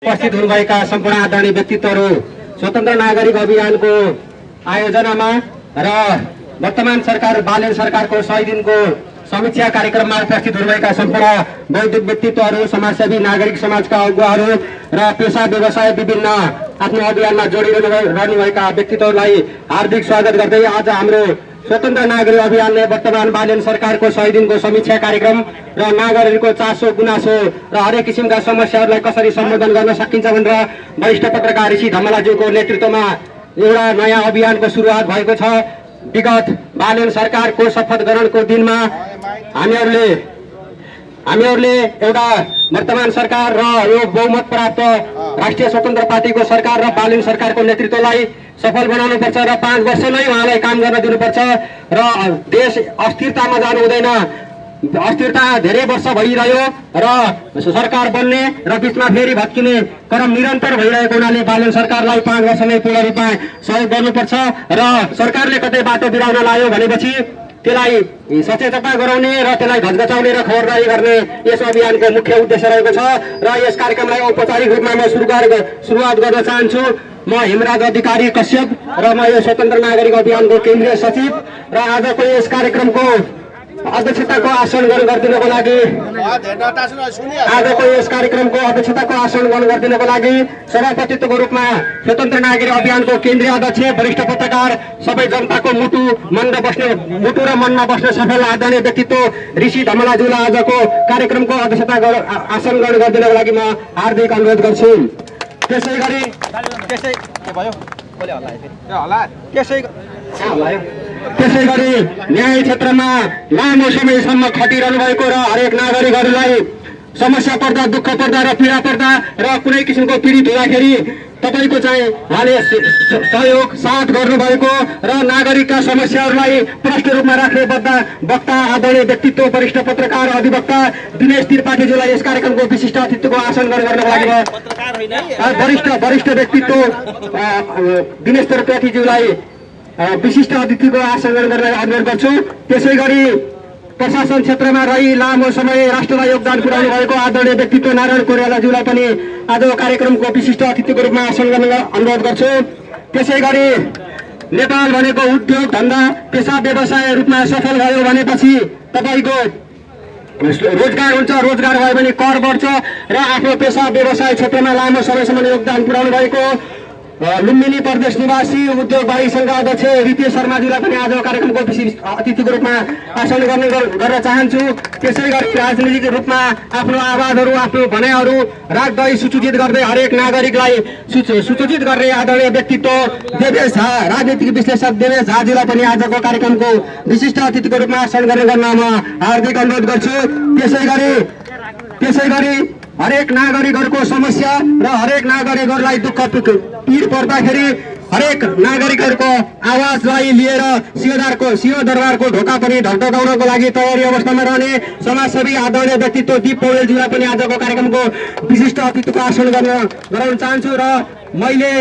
उपस्थित हुनुभएका सम्पूर्ण आदरणीय व्यक्तित्वहरू स्वतन्त्र नागरिक अभियानको आयोजनामा र वर्तमान सरकार बालेन सरकारको 100 दिनको समीक्षा कार्यक्रममा उपस्थित हुनुभएका सम्पूर्ण बौद्धिक व्यक्तित्वहरू, समाजसेवी, नागरिक समाजका अगुवाहरू र पेशा व्यवसाय विभिन्न आफ्नो अभियानमा जोडिरहनुभएका व्यक्तित्वहरूलाई हार्दिक स्वागत गर्दै आज हाम्रो स्वतन्त्र नागरिक अभियानले वर्तमान बालेन सरकारको 100 दिनको समीक्षा कार्यक्रम र नागरिकको चासो गुनासो र हरेक किसिमका समस्याहरूलाई कसरी सम्बोधन गर्न सकिन्छ भनेर वरिष्ठ पत्रकार ऋषि धमलाज्यूको नेतृत्वमा एउटा नयाँ अभियानको सुरुवात भएको छ। विगत बालेन सरकारको शपथ ग्रहणको दिनमा हामीहरूले एउटा वर्तमान सरकार र यो बहुमत प्राप्त राष्ट्रिय स्वतन्त्र पार्टीको सरकार र बालेन सरकारको नेतृत्वलाई सफल बनाउनुपर्छ र 5 वर्ष नै उहाँलाई काम गर्न दिनुपर्छ र देश अस्थिरतामा जानु हुँदैन। अस्थिरता धेरै वर्ष भइरह्यो र सरकार बन्ने र बिचमा फेरि भत्किने क्रम निरन्तर भइरहेको हुनाले बालेन सरकारलाई 5 वर्षमै पूर्ण रूपमा सहयोग गर्नुपर्छ र सरकारले कतै बाटो बिराउन लाग्यो भनेपछि त्यसलाई सचेतता गराउने र त्यसलाई घचघचाउने र खबरदारी गर्ने यस अभियानको मुख्य उद्देश्य रहेको छ र यस कार्यक्रमलाई औपचारिक रूपमा म सुरुवात गर्न चाहन्छु। म हेमराज अधिकारी कश्यप र म यो स्वतन्त्र नागरिक अभियानको केन्द्रीय सचिव र आजको यस कार्यक्रमको अध्यक्षताको आसन ग्रहण गरिदिनको लागि सभापतित्वको रूपमा स्वतन्त्र नागरिक अभियानको केन्द्रीय अध्यक्ष वरिष्ठ पत्रकार सबै जनताको मुटु र मनमा बस्ने सफल आदरणीय व्यक्तित्व ऋषि धमलाज्यूलाई आजको कार्यक्रमको अध्यक्षता आसन ग्रहण गरिदिनको लागि म हार्दिक अनुरोध गर्छु। त्यसै गरी न्याय क्षेत्रमा लामो समयसम्म खटिरहनु भएको र हरेक नागरिकहरूलाई समस्या पर्दा, दुःख पर्दा र पीडा पर्दा र कुनै किसिमको पीडित हुँदाखेरि तपाईको चाहिँ उहाँले सहयोग साथ गर्नुभएको र नागरिकका समस्याहरूलाई प्रष्ट रूपमा राख्ने वक्ता आदरणीय व्यक्तित्व वरिष्ठ पत्रकार अधिवक्ता दिनेश त्रिपाठीज्यूलाई यस कार्यक्रमको विशिष्ट अतिथिको आसन ग्रहण गर्नको लागि वरिष्ठ व्यक्तित्व दिनेश त्रिपाठीज्यूलाई विशिष्ट अतिथिको आसन ग्रहण गर्न अनुरोध गर्छु। त्यसै गरी प्रशासन क्षेत्रमा रही लामो समय राष्ट्रलाई योगदान पुर्याउनु भएको आदरणीय व्यक्तित्व नारायण कोइरालाज्यूलाई पनि आजको कार्यक्रमको विशिष्ट अतिथिको रूपमा आसन गर्न अनुरोध गर्छु। त्यसै गरी नेपाल भनेको उद्योग धन्दा पेसा व्यवसाय रूपमा सफल भयो भनेपछि तपाईको रोजगार हुन्छ, रोजगार भयो भने कर बढ्छ र आफ्नो पेसा व्यवसाय क्षेत्रमा लामो समयसम्म योगदान पुर्याउनु भएको लुम्बिनी प्रदेश निवासी उद्योगवादी संघ अध्यक्ष रितेश शर्माज्यूलाई पनि आज कार्यक्रमको विशिष्ट अतिथिको रूपमा आसन गर्न चाहन्छु। त्यसै गरी राजनीतिक रूपमा आफ्नो आवाजहरू, आफ्नो भनाइहरू राख्दै सूचित गर्दै हरेक नागरिकलाई सूचित गर्ने आदरणीय व्यक्तित्व देवेश झा, राजनीतिक विश्लेषक देवेश झाज्यूलाई पनि आजको कार्यक्रमको विशिष्ट अतिथिको रूपमा आसन गर्न म हार्दिक अनुरोध गर्छु। त्यसै गरी हरेक नागरिकहरूको समस्या र हरेक नागरिकहरूलाई दुःख पीड पर्दाखेरि हरेक नागरिकहरूको आवाजलाई लिएर सिंहदरबारको ढोका पनि ढकढकाउनको लागि तयारी अवस्थामा रहने समाजसेवी आदरणीय व्यक्तित्व दीप पौडेलज्यूलाई पनि आजको कार्यक्रमको विशिष्ट अतिथिको आसन गराउन चाहन्छु र मैले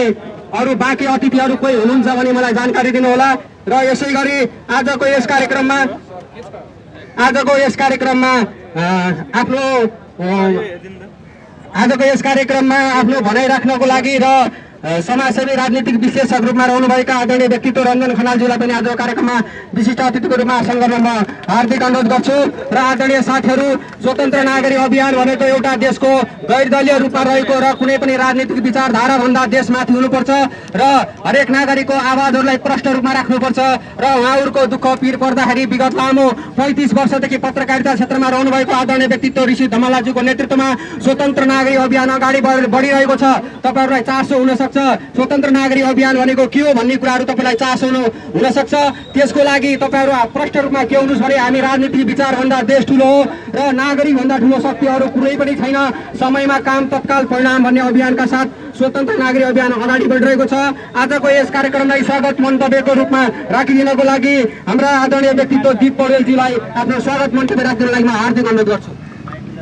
अरू बाँकी अतिथिहरू कोही हुनुहुन्छ भने मलाई जानकारी दिनुहोला। र यसै गरी आजको यस कार्यक्रममा आफ्नो भनाइ राख्नको लागि र समाजसेवी राजनीतिक विश्लेषक रूपमा रहनुभएका आदरणीय व्यक्तित्व रञ्जन खनालज्यूलाई पनि आज कार्यक्रममा विशिष्ट अतिथिको रूपमा आसन गर्न म हार्दिक अनुरोध गर्छु। र आदरणीय साथीहरू, स्वतन्त्र नागरिक अभियान भनेको एउटा देशको गैर दलीय रूपमा रहेको र कुनै पनि राजनीतिक विचारधारा भन्दा देशमाथि हुनुपर्छ र हरेक नागरिकको आवाजहरूलाई प्रष्ट रूपमा राख्नुपर्छ र उहाँहरूको दुःख पीड पर्दाखेरि विगत लामो 35 वर्षदेखि पत्रकारिता क्षेत्रमा रहनुभएको आदरणीय व्यक्तित्व ऋषि धमलाज्यूको नेतृत्वमा स्वतन्त्र नागरिक अभियान अगाडि बढिरहेको छ। तपाईहरूलाई चासो हुन सक्छ स्वतन्त्र नागरिक अभियान भनेको के हो भन्ने कुराहरू तपाईलाई चासो हुन सक्छ। त्यसको लागि तपाईहरू प्रष्ट रूपमा के हुनुहुन्छ भने हामी राजनीतिक विचारभन्दा देश ठुलो हो र नागरिकभन्दा ठुलो शक्तिहरू कुनै पनि छैन, समयमा काम तत्काल परिणाम भन्ने अभियानका साथ स्वतन्त्र नागरिक अभियान अगाडि बढिरहेको छ। आजको यस कार्यक्रमलाई स्वागत मन्तव्यको रूपमा राखिदिनको लागि हाम्रा आदरणीय व्यक्तित्व दीप पौडेलज्यूलाई आफ्नो स्वागत मन्तव्य राखिदिनको लागि म हार्दिक अनुरोध गर्छु।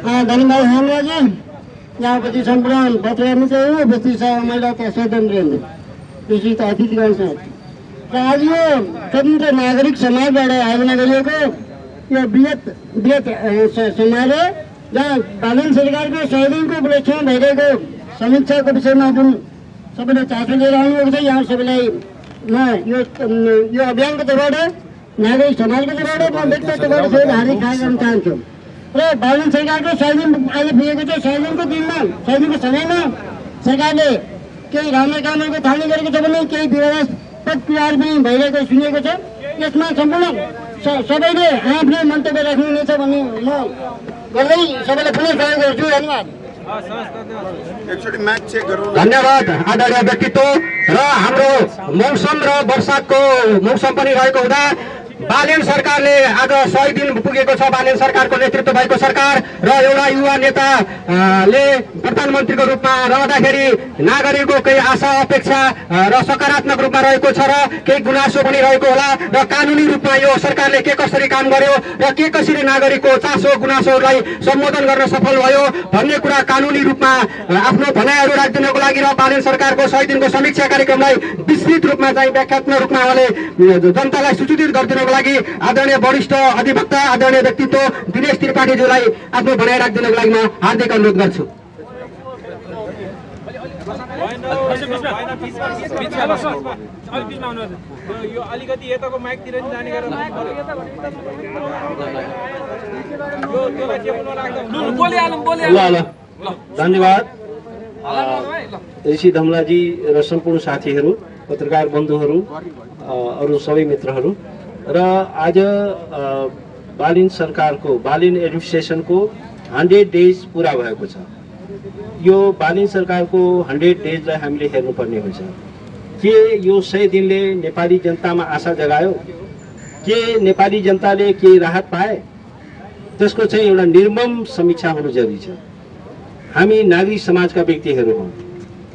धन्यवाद हेमराजी। यहाँपछि सम्पूर्ण पत्रकार मित्रहरू उपस्थित छ, महिला तथा स्वतन्त्र विशिष्ट अतिथिगण छ र आज यो स्वतन्त्र नागरिक समाजबाट आयोजना गरिएको यो बृहत समारोह जहाँ बालेन सरकारको 100 दिनको उपलक्ष्यमा भइरहेको समीक्षाको विषयमा जुन सबैले चासो लिएर आउनुभएको छ, यहाँ सबैलाई म यो अभियानको तर्फबाट नागरिक समाजको तर्फबाट म व्यक्तिगत तर्फबाट सबैलाई हार्दिक स्वागत गर्न चाहन्छु। र बालन सरकारको 100 दिन आज पुगेको छ। 100 दिनको दिनमा 100 दिनको समयमा सरकारले केही राम्रो कामहरूको थालनी गरेको छ भने केही विवादास्पद कुराहरू पनि भइरहेको सुनिएको छ। यसमा सम्पूर्ण सबैले आफ्नो मन्तव्य राख्नुहुनेछ भन्ने म गर्दै सबैलाई पुनः सहयोग गर्छु। धन्यवाद। धन्यवाद आदरणीय व्यक्तित्व। र हाम्रो मौसम र वर्षाको मौसम पनि रहेको हुँदा बालेन सरकारले आज 100 दिन पुगेको छ। बालेन सरकारको नेतृत्व भएको सरकार र एउटा युवा नेताले प्रधानमन्त्रीको रूपमा रहँदाखेरि नागरिकको केही आशा अपेक्षा र सकारात्मक रूपमा रहेको छ र केही गुनासो पनि रहेको होला र कानुनी रूपमा यो सरकारले के कसरी काम गर्यो र के कसरी नागरिकको चासो गुनासोहरूलाई सम्बोधन गर्न सफल भयो भन्ने कुरा कानुनी रूपमा आफ्नो भनाइहरू राखिदिनको लागि र बालेन सरकारको 100 दिनको समीक्षा कार्यक्रमलाई विस्तृत रूपमा चाहिँ व्याख्यात्मक रूपमा उहाँले जनतालाई सूचित गरिदिनको लागि आदरणीय वरिष्ठ अधिवक्ता आदरणीय व्यक्तित्व दिनेश त्रिपाठीज्यूलाई आफ्नो भनाइ राखिदिनको लागि म हार्दिक अनुरोध गर्छु। धन्यवाद ऋषि धमलाजी र सम्पूर्ण साथीहरू, पत्रकार बन्धुहरू, अरू सबै मित्रहरू र आज बालिन सरकारको बालिन एडमिनिस्ट्रेसनको 100 डेज पुरा भएको छ। यो बालिन सरकारको 100 डेजलाई हामीले हेर्नुपर्ने हुन्छ। के यो 100 दिनले नेपाली जनतामा आशा जगायो? के नेपाली जनताले केही राहत पाए? त्यसको चाहिँ एउटा निर्मम समीक्षा हुनु जरुरी छ। हामी नागरिक समाजका व्यक्तिहरू हौं।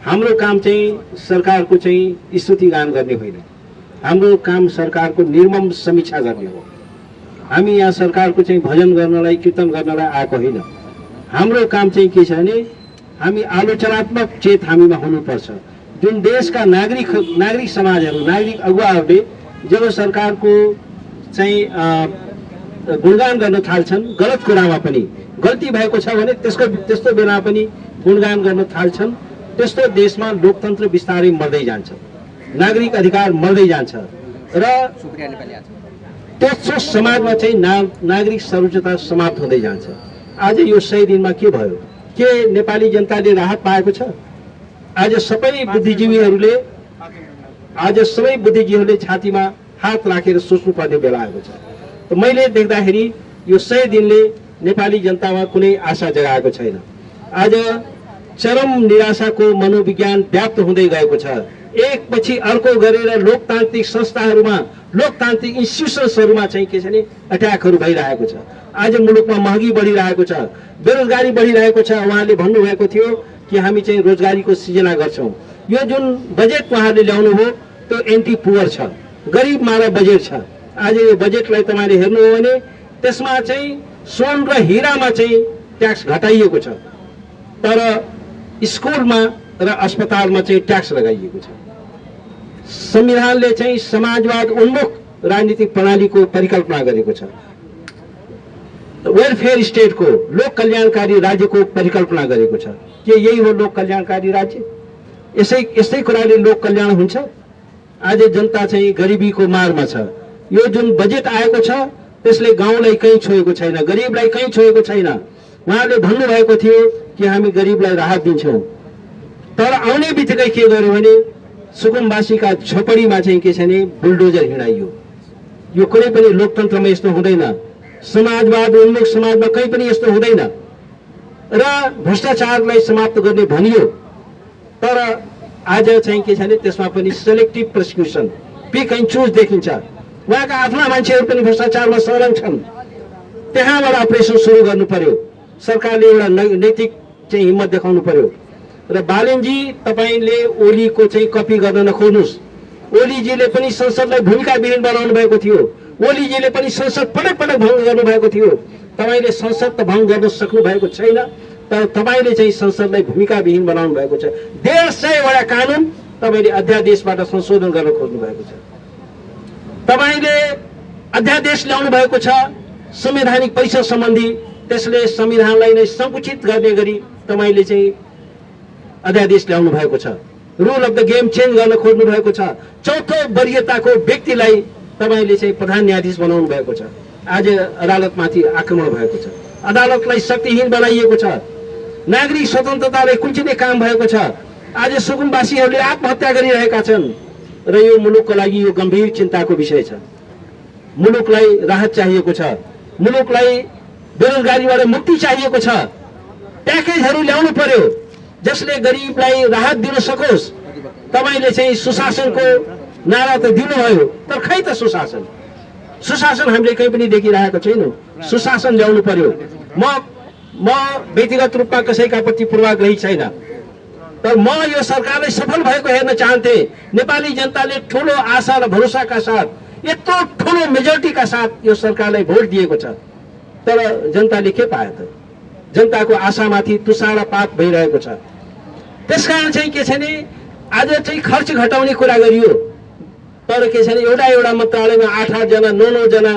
हाम्रो काम चाहिँ सरकारको चाहिँ स्तुतिगान गर्ने होइन, हाम्रो काम सरकारको निर्मम समीक्षा गर्ने हो। हामी यहाँ सरकारको चाहिँ भजन गर्नलाई कीर्तन गर्नलाई आएको होइन। हाम्रो काम चाहिँ के छ भने हामी आलोचनात्मक चेत हामीमा हुनुपर्छ। जुन देशका नागरिक समाजहरू, नागरिक अगुवाहरूले जब सरकारको चाहिँ गुणगान गर्न थाल्छन्, गलत कुरामा पनि गल्ती भएको छ भने त्यस्तो बेला पनि गुणगान गर्न थाल्छन्, त्यस्तो देशमा लोकतन्त्र बिस्तारै मर्दै जान्छ, नागरिक अधिकार मर्दै जान्छ र त्यस्तो समाजमा चाहिँ नागरिक सर्वोच्चता समाप्त हुँदै जान्छ। आज यो 100 दिनमा के भयो? के नेपाली जनताले राहत पाएको छ? आज सबै बुद्धिजीवीहरूले छातीमा हात राखेर सोच्नुपर्ने बेला आएको छ। त मैले देख्दाखेरि यो 100 दिनले नेपाली जनतामा कुनै आशा जगाएको छैन। आज चरम निराशाको मनोविज्ञान व्याप्त हुँदै गएको छ। एक पछि अर्को गरेर लोकतान्त्रिक संस्थाहरूमा, लोकतान्त्रिक इन्स्टिट्युसन्सहरूमा चाहिँ के छ भने अट्याकहरू भइरहेको छ। आज मुलुकमा महँगी बढिरहेको छ, बेरोजगारी बढिरहेको छ। उहाँले भन्नुभएको थियो कि हामी चाहिँ रोजगारीको सृजना गर्छौँ। यो जुन बजेट उहाँले ल्याउनु हो त्यो एन्टी पुवर छ, गरिब मारा बजेट छ। आज यो बजेटलाई तपाईँले हेर्नु हो भने त्यसमा चाहिँ सोन र हिरामा चाहिँ ट्याक्स घटाइएको छ, तर स्कुलमा र अस्पतालमा चाहिँ ट्याक्स लगाइएको छ। संविधानले चाहिँ समाजवाद उन्मुख राजनीतिक प्रणालीको परिकल्पना गरेको छ। वेलफेयर स्टेटको, लोक कल्याणकारी राज्यको परिकल्पना गरेको छ। के यही हो लोक कल्याणकारी राज्य? यसै कुराले लोक कल्याण हुन्छ? आज जनता चाहिँ गरिबीको मारमा छ। यो जुन बजेट आएको छ त्यसले गाउँलाई कहीँ छोएको छैन, गरिबलाई कहीँ छोएको छैन। उहाँले भन्नुभएको थियो कि हामी गरिबलाई राहत दिन्छौँ, तर आउने बित्तिकै के गर्यो भने सुकुम्बासीका झोपडीमा चाहिँ के छ भने बुलडोजर हिँडाइयो। यो कुनै पनि लोकतन्त्रमा यस्तो हुँदैन, समाजवाद उन्मुख समाजमा कहीँ पनि यस्तो हुँदैन। र भ्रष्टाचारलाई समाप्त गर्ने भनियो, तर आज चाहिँ के छ भने त्यसमा पनि selective prosecution, pick and choose देखिन्छ। उहाँका आफ्ना मान्छेहरू पनि भ्रष्टाचारमा संलग्न छन्। त्यहाँबाट अपरेसन सुरु गर्नु पर्यो। सरकारले एउटा नैतिक चाहिँ हिम्मत देखाउनु पर्यो। र बालेनजी, तपाईले ओलीको चाहिँ कपी गर्न नखोज्नुहोस्। ओलीजीले पनि संसदलाई भूमिकाविहीन बनाउनु भएको थियो। ओलीजीले पनि संसद पटक पटक भङ्ग गर्नुभएको थियो। तपाईले संसद त भङ्ग गर्न सक्नु भएको छैन, तर तपाईले चाहिँ संसदलाई भूमिकाविहीन बनाउनु भएको छ। 150 वटा कानुन तपाईले अध्यादेशबाट संशोधन गर्न खोज्नु भएको छ। तपाईले अध्यादेश ल्याउनु भएको छ संवैधानिक परिषद सम्बन्धी, त्यसले संविधानलाई नै संकुचित गर्ने गरी तपाईले चाहिँ अध्यादेश ल्याउनु भएको छ, rule of the game change गर्न खोज्नु भएको छ। चौथो वरियताको व्यक्तिलाई तपाईँले चाहिँ प्रधान न्यायाधीश बनाउनु भएको छ। आज अदालतमाथि आक्रमण भएको छ, अदालतलाई शक्तिहीन बनाइएको छ, नागरिक स्वतन्त्रतालाई कुल्चिने काम भएको छ। आज सुकुम्बासीहरूले आत्महत्या गरिरहेका छन् र यो मुलुकको लागि यो गम्भीर चिन्ताको विषय छ। मुलुकलाई राहत चाहिएको छ, मुलुकलाई बेरोजगारीबाट मुक्ति चाहिएको छ। प्याकेजहरू ल्याउनु पर्यो जसले गरिबलाई राहत दिन सकोस्। तपाईँले चाहिँ सुशासनको नारा त दिनुभयो, तर खै त सुशासन? सुशासन हामीले कहीँ पनि देखिरहेको छैनौँ। सुशासन ल्याउनु पर्यो। म व्यक्तिगत रूपमा कसैका प्रति पूर्वाग्रही छैन, तर म यो सरकारलाई सफल भएको हेर्न चाहन्थे। नेपाली जनताले ठुलो आशा र भरोसाका साथ, यत्रो ठुलो मेजोरिटीका साथ यो सरकारलाई भोट दिएको छ, तर जनताले के पायो त? जनताको आशामाथि तुषारपात भइरहेको छ। त्यसकारण चाहिँ के छ नि, आज चाहिँ खर्च घटाउने कुरा गरियो, तर के छ नि, एउटा मन्त्रालयमा 8 जना 9 जना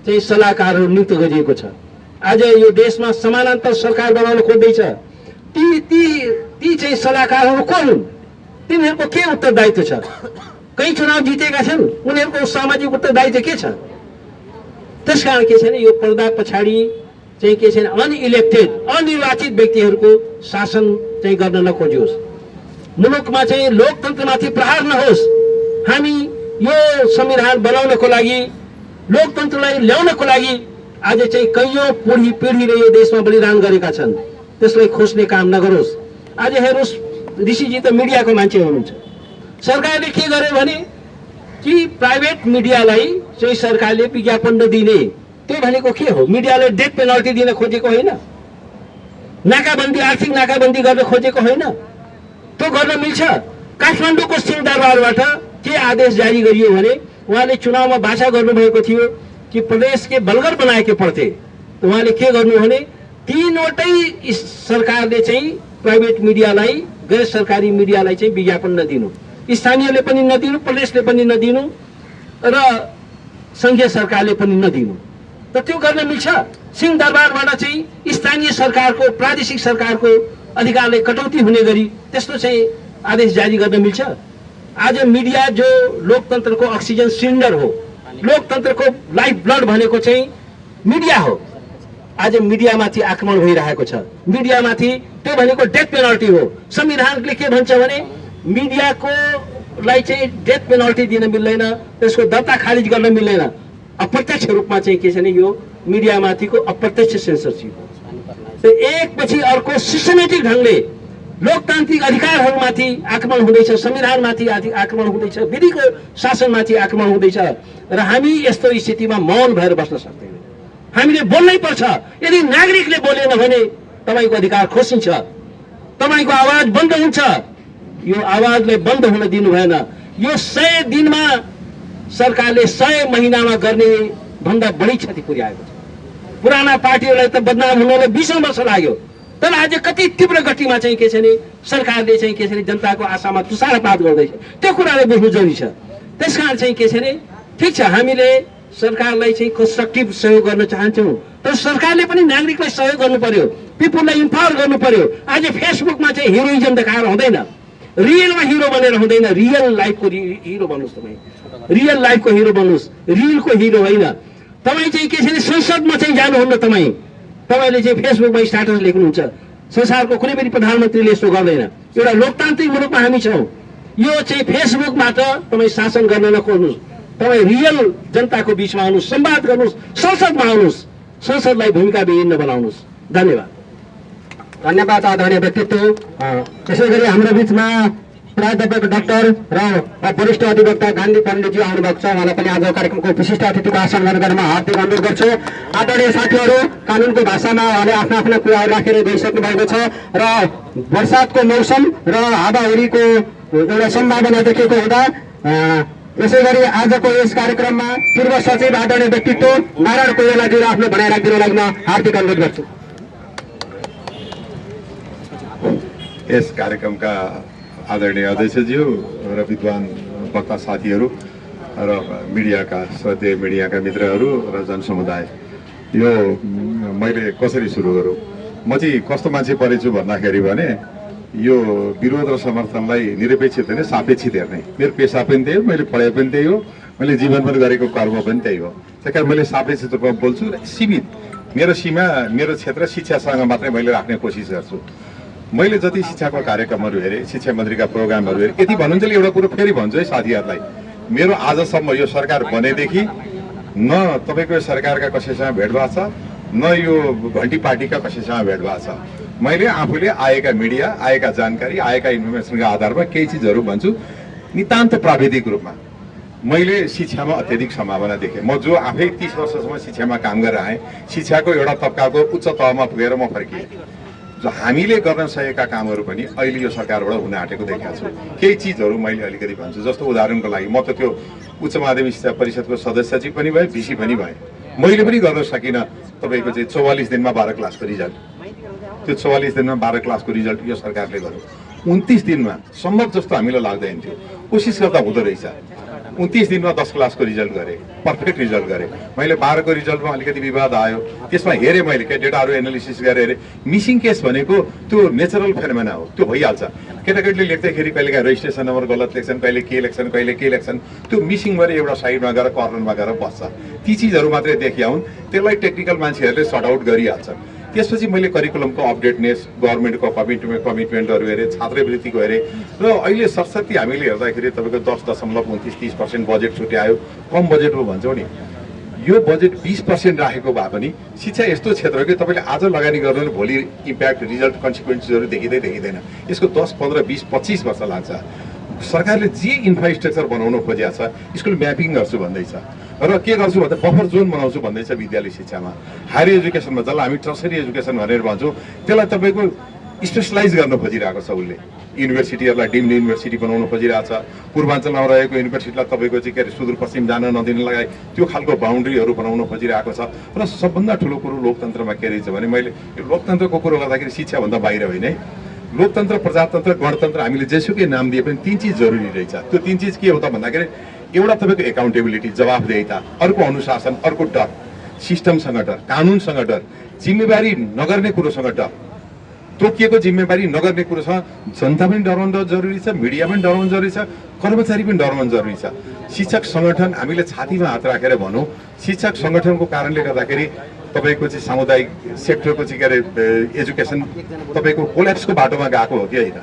चाहिँ सल्लाहकारहरू नियुक्त गरिएको छ। आज यो देशमा समानान्तर सरकार बनाउन खोज्दैछ। ती चाहिँ सल्लाहकारहरू को हुन्? तिनीहरूको के उत्तरदायित्व छ? कई चुनाव जितेका छन्, उनीहरूको सामाजिक उत्तरदायित्व के छ? त्यसकारण के छ नि, यो पर्दा पछाडि चाहिँ के छैन, अनइलेक्टेड अनिर्वाचित व्यक्तिहरूको शासन चाहिँ गर्न नखोजियोस्। मुलुकमा चाहिँ लोकतन्त्रमाथि प्रहार नहोस्। हामी यो संविधान बनाउनको लागि, लोकतन्त्रलाई ल्याउनको लागि आज चाहिँ कैयौं पिँढीले यो देशमा बलिदान गरेका छन्। त्यसलाई खोज्ने काम नगरोस्। आज हेर्नुहोस्, ऋषिजी त मिडियाको मान्छे हुनुहुन्छ। सरकारले के गर्यो भने कि प्राइभेट मिडियालाई चाहिँ सरकारले विज्ञापन नदिने, त्यो भनेको के हो? मिडियाले डेथ पेनल्टी दिन खोजेको होइन, नाकाबन्दी, आर्थिक नाकाबन्दी गर्न खोजेको होइन। त्यो गर्न मिल्छ। काठमाडौँको सिंहदरबारबाट के आदेश जारी गरियो भने उहाँले चुनावमा भाषा गर्नुभएको थियो कि प्रदेश के बलगर बनाएके पर्थे। त उहाँले के गर्नु भने तीनवटै सरकारले चाहिँ प्राइभेट मिडियालाई, गैर सरकारी मिडियालाई चाहिँ विज्ञापन नदिनु, स्थानीयले पनि नदिनु, प्रदेशले पनि नदिनु र संघीय सरकारले पनि नदिनु। त त्यो गर्न मिल्छ? सिंहदरबारबाट चाहिँ स्थानीय सरकारको, प्रादेशिक सरकारको अधिकारले कटौती हुने गरी त्यस्तो चाहिँ आदेश जारी गर्न मिल्छ? आज मिडिया जो लोकतन्त्रको अक्सिजन सिलिन्डर हो, लोकतन्त्रको लाइफ ब्लड भनेको चाहिँ मिडिया हो। आज मिडियामाथि आक्रमण भइरहेको छ। मिडियामाथि त्यो भनेको डेथ पेनल्टी हो। संविधानले के भन्छ भने मिडियाकोलाई चाहिँ डेथ पेनल्टी दिन मिल्दैन, त्यसको दर्ता खारिज गर्न मिल्दैन। अप्रत्यक्ष रूपमा चाहिँ के छ नि, यो मिडियामाथिको अप्रत्यक्ष सेन्सरसिप हो। एकपछि अर्को सिस्टमेटिक ढङ्गले लोकतान्त्रिक अधिकारहरूमाथि आक्रमण हुँदैछ, संविधानमाथि आक्रमण हुँदैछ, विधिको शासनमाथि आक्रमण हुँदैछ र हामी यस्तो स्थितिमा मौन भएर बस्न सक्दैनौँ। हामीले बोल्नै पर्छ। यदि नागरिकले बोलेन भने तपाईँको अधिकार खोसिन्छ, तपाईँको आवाज बन्द हुन्छ। यो आवाजले बन्द हुन दिनु भएन। यो 100 दिनमा सरकारले 100 महिनामा गर्ने भन्दा बढी क्षति पुर्याएको छ। पुराना पार्टीहरूलाई त बदनाम हुनलाई 20 वर्ष लाग्यो, तर आज कति तीव्र गतिमा चाहिँ के छ नि, सरकारले चाहिँ के छ नि, जनताको आशामा तुषारपात गर्दैछ। त्यो कुराले बुझ्नु जरुरी छ। त्यसकारण चाहिँ के छ नि, ठिक छ, हामीले सरकारलाई चाहिँ कन्स्ट्रक्टिभ सहयोग गर्न चाहन्छौँ, तर सरकारले पनि नागरिकलाई सहयोग गर्नु पर्यो, पिपुललाई इम्पावर गर्नु पर्यो। आज फेसबुकमा चाहिँ हिरोइजम देखाएर हुँदैन, रियलमा हिरो बनेर हुँदैन। रियल लाइफको हिरो बन्नुहोस्, तपाईँ रियल लाइफको हिरो बन्नुहोस्, रियलको हिरो होइन। तपाईँ चाहिँ के छ नि, संसदमा चाहिँ जानुहुन्न। तपाईँले चाहिँ फेसबुकमा स्ट्याटस लेख्नुहुन्छ। संसारको कुनै पनि प्रधानमन्त्रीले यस्तो गर्दैन। एउटा लोकतान्त्रिक मुलुकमा हामी छौँ। यो चाहिँ फेसबुकबाट तपाईँ शासन गर्न नखोज्नुहोस्। तपाईँ रियल जनताको बिचमा आउनुहोस्, संवाद गर्नुहोस्, संसदमा आउनुहोस्, संसदलाई भूमिका विहीन नबनाउनुहोस्। धन्यवाद। धन्यवाद आदरणीय व्यक्तित्व। त्यसै गरी हाम्रो बिचमा प्राध्यापक डाक्टर र वरिष्ठ अधिवक्ता गान्धी पण्डितजी आउनुभएको छ। उहाँलाई पनि आज कार्यक्रमको विशिष्ट अतिथिको आसन ग्रहण गर्नमा हार्दिक अनुरोध गर्छु। आदरणीय साथीहरू, कानुनको भाषामा उहाँले आफ्ना आफ्ना कुराहरू राखेर गइसक्नु भएको छ र बर्सातको मौसम र हावाहुरीको एउटा सम्भावना देखेको हुँदा त्यसै गरी आजको यस कार्यक्रममा पूर्व सचिव आदरणीय व्यक्तित्व नारायण कोइरालाज्यूले आफ्नो भनाइ राखिदिनु लागि म हार्दिक अनुरोध गर्छु। यस कार्यक्रमका आदरणीय अध्यक्षज्यू र विद्वान वक्ता साथीहरू र मिडियाका श्रद्धेय मिडियाका मित्रहरू र जनसमुदाय, यो मैले कसरी सुरु गरौँ? म चाहिँ कस्तो मान्छे परेछु भन्दाखेरि भने यो विरोध र समर्थनलाई निरपेक्षित होइन सापेक्षित हेर्ने। मेरो पेसा पनि त्यही हो, मैले पढाइ पनि त्यही हो, मैले जीवनमा गरेको कर्म पनि त्यही हो। त्यही कारण मैले सापेक्षित रूपमा बोल्छु र सीमित मेरो सीमा मेरो क्षेत्र शिक्षासँग मात्रै मैले राख्ने कोसिस गर्छु। मैले जति शिक्षाको कार्यक्रमहरू हेरेँ, शिक्षा मन्त्रीका प्रोग्रामहरू हेरेँ, यति भन्नुहुन्छ एउटा कुरो फेरि भन्छु है साथीहरूलाई, मेरो आजसम्म यो सरकार बनेदेखि न तपाईँको सरकारका कसैसँग भेट भएको छ, न यो घन्टी पार्टीका कसैसँग भेट भएको छ। मैले आफूले आएका मिडिया, आएका जानकारी, आएका इन्फर्मेसनका आधारमा केही चिजहरू भन्छु नितान्त प्राविधिक रूपमा। मैले शिक्षामा अत्यधिक सम्भावना देखेँ। म जो आफै 30 वर्षसम्म शिक्षामा काम गरेर आएँ, शिक्षाको एउटा तबकाको उच्च तहमा पुगेर म फर्किएँ। जो हामीले गर्न सकेका कामहरू पनि अहिले यो सरकारबाट हुन आँटेको देखेको छु। केही चिजहरू मैले अलिकति भन्छु। जस्तो उदाहरणको लागि म त त्यो उच्च माध्यमिक शिक्षा परिषदको सदस्य पनि भएँ, भिसी पनि भएँ। मैले पनि गर्न सकिनँ तपाईँको चाहिँ 44 दिनमा 12 क्लासको रिजल्ट। त्यो 44 दिनमा 12 क्लासको रिजल्ट यो सरकारले गर्यो। 29 दिनमा सम्भव जस्तो हामीलाई लाग्दैन थियो, कोसिस गर्दा हुँदो रहेछ। 29 दिनमा 10 क्लासको रिजल्ट गरेँ, पर्फेक्ट रिजल्ट गरेँ। मैले 12 को रिजल्टमा अलिकति विवाद आयो, त्यसमा हेरेँ मैले के डेटाहरू एनालिसिस गरेर हेरेँ। मिसिङ केस भनेको त्यो नेचुरल फेनोमेना हो, त्यो भइहाल्छ। केटाकेटीले लेख्दाखेरि कहिलेकाहीँ रेजिस्ट्रेसन नम्बर गलत लेख्छन्, कहिले के लेख्छन्, कहिले के लेख्छन्, त्यो मिसिङ भएर एउटा साइडमा गएर कर्नरमा गएर बस्छ। ती चिजहरू मात्रै देखिया हुन्, त्यसलाई टेक्निकल मान्छेहरूले सर्ट आउट गरिहाल्छन्। त्यसपछि मैले करिकुलमको अपडेटनेस, गभर्मेन्टको कमिटमेन्टहरू हेरेँ, छात्रवृत्तिको हेरेँ र अहिले सरस्वती हामीले हेर्दाखेरि तपाईँको 10.29-30% बजेट छुट्यायो। कम बजेट हो भन्छौँ नि, यो बजेट 20% राखेको भए पनि शिक्षा यस्तो क्षेत्र हो कि तपाईँले आज लगानी गर्नु भोलि इम्प्याक्ट, रिजल्ट, कन्सिक्वेन्सेसहरू देखिँदैन। यसको 10, 15, 20, 25 वर्ष लाग्छ। सरकारले जे इन्फ्रास्ट्रक्चर बनाउनु खोजेको छ, स्कुल म्यापिङ गर्छु भन्दैछ र के गर्छु भन्दा बफर जोन बनाउँछु भन्दैछ विद्यालय शिक्षामा। हायर एजुकेसनमा जसलाई हामी टर्सरी एजुकेसन भनेर भन्छौँ, त्यसलाई तपाईँको स्पेसलाइज गर्न खोजिरहेको छ उसले। युनिभर्सिटीहरूलाई डिम्ड युनिभर्सिटी बनाउनु खोजिरहेको छ। पूर्वाञ्चलमा रहेको युनिभर्सिटीलाई तपाईँको चाहिँ के अरे सुदूरपश्चिम जान नदिन लगाए त्यो खालको बााउन्ड्रीहरू बनाउनु खोजिरहेको छ। र सबभन्दा ठुलो कुरो लोकतन्त्रमा के रहेछ भने, मैले यो लोकतन्त्रको कुरो गर्दाखेरि शिक्षाभन्दा बाहिर होइन है, लोकतन्त्र, प्रजातन्त्र, गणतन्त्र हामीले जेसुकै नाम दिए पनि 3 चिज जरुरी रहेछ। त्यो 3 चिज के हो त भन्दाखेरि, एउटा तपाईँको एकाउन्टेबिलिटी, जवाफदेहिता, अर्को अनुशासन, अर्को डर, सिस्टमसँग डर, कानुनसँग डर, जिम्मेवारी नगर्ने कुरोसँग डर। तोकिएको जिम्मेवारी नगर्ने कुरोसँग जनता पनि डराउनु जरुरी छ, मिडिया पनि डराउनु जरुरी छ, कर्मचारी पनि डराउनु जरुरी छ। शिक्षक सङ्गठन हामीले छातीमा हात राखेर भनौँ, शिक्षक सङ्गठनको कारणले गर्दाखेरि तपाईँको चाहिँ सामुदायिक सेक्टरको चाहिँ के अरे एजुकेसन तपाईँको कोल्याप्सको बाटोमा गएको हो कि होइन।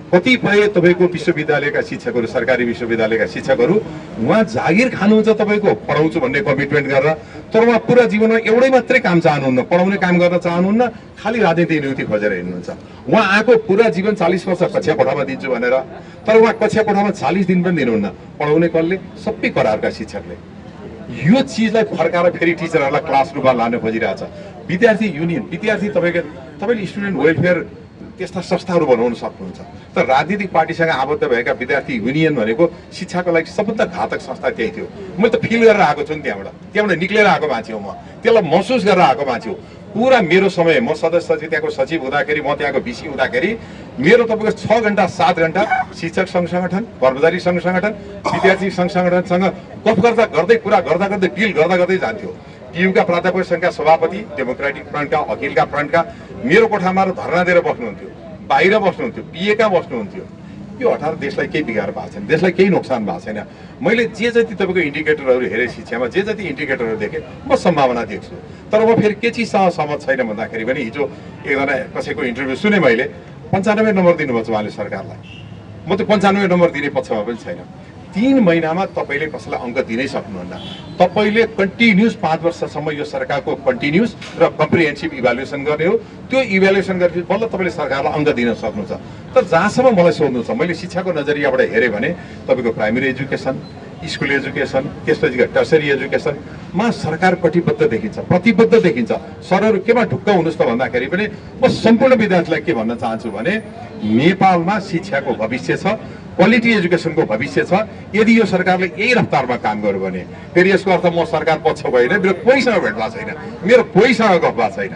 कतिपय तपाईँको विश्वविद्यालयका शिक्षकहरू, सरकारी विश्वविद्यालयका शिक्षकहरू उहाँ जागिर खानुहुन्छ तपाईँको पढाउँछु भन्ने कमिटमेन्ट गरेर, तर उहाँ पुरा जीवनमा एउटै मात्रै काम चाहनुहुन्न, पढाउने काम गर्न चाहनुहुन्न, खालि राजनीतिक नियुक्ति खोजेर हिँड्नुहुन्छ। उहाँ आएको पुरा जीवन 40 वर्ष कक्षा कोठामा दिन्छु भनेर, तर उहाँ कक्षा कोठामा 40 दिन पनि दिनुहुन्न। पढाउने कसले? सबै करारका शिक्षकले। यो चिजलाई फर्काएर फेरि टिचरहरूलाई क्लास रूपमा लान खोजिरहेछ। विद्यार्थी युनियन, विद्यार्थी तपाईँले स्टुडेन्ट वेलफेयर त्यस्ता संस्थाहरू बनाउन सक्नुहुन्छ, तर राजनीतिक पार्टीसँग आबद्ध भएका विद्यार्थी युनियन भनेको शिक्षाको लागि सबभन्दा घातक संस्था त्यही थियो। मैले त फिल गरेर आएको छु नि, त्यहाँबाट निक्लेर आएको मान्छे हो म, त्यसलाई महसुस गरेर आएको मान्छे हो। पुरा मेरो समय, म सदस्य त्यहाँको सचिव हुँदाखेरि, म त्यहाँको भिसी हुँदाखेरि मेरो तपाईँको 6 घन्टा 7 घन्टा शिक्षक सङ्घ सङ्गठन, कर्मचारी सङ्घ सङ्गठन, विद्यार्थी सङ्घ सङ्गठनसँग गफ गर्दै कुरा गर्दै डिल गर्दै जान्थ्यो। टियुका प्राध्यापक सङ्घका सभापति, डेमोक्रेटिक फ्रन्टका, अखिलका फ्रन्टका मेरो कोठामा धरना दिएर बस्नुहुन्थ्यो, बाहिर बस्नुहुन्थ्यो, पिएका बस्नुहुन्थ्यो। यो 18 देशलाई केही बिगार भएको छैन, देशलाई केही नोक्सान भएको छैन। मैले जे जति तपाईँको इन्डिकेटरहरू हेरेँ शिक्षामा, जे जति इन्डिकेटरहरू देखेँ, म सम्भावना देख्छु। तर म फेरि के चिजसँग सहमत छैन भन्दाखेरि पनि हिजो एकजना कसैको इन्टरभ्यू सुने मैले, 95 नम्बर दिनुभएको छ उहाँले सरकारलाई। म त 95 नम्बर दिने पक्षमा पनि छैन। 3 महिनामा तपाईँले कसैलाई अङ्क दिनै सक्नुहुन्न। तपाईँले कन्टिन्युस 5 वर्षसम्म यो सरकारको कन्टिन्युस र कम्प्रिहेन्सिभ इभ्यालुएसन गर्ने हो। त्यो इभ्यालुएसन गरेपछि बल्ल तपाईँले सरकारलाई अङ्क दिन सक्नुहुन्छ। तर जहाँसम्म मलाई सोध्नु छ, मैले शिक्षाको नजरियाबाट हेरेँ भने तपाईँको प्राइमेरी एजुकेसन, स्कुल एजुकेसन, त्यसपछि टर्सरी एजुकेसनमा सरकार कटिबद्ध देखिन्छ, प्रतिबद्ध देखिन्छ। सरहरू केमा ढुक्क हुनुहोस् त भन्दाखेरि पनि म सम्पूर्ण विद्यार्थीलाई के भन्न चाहन्छु भने, नेपालमा शिक्षाको भविष्य छ, क्वालिटी एजुकेसनको भविष्य छ। यदि यो सरकारले यही रफ्तारमा काम गर्यो भने, फेरि यसको अर्थ म सरकार पक्ष भएन, मेरो कोहीसँग भेट भएको छैन, मेरो कोहीसँग गफ भएको छैन।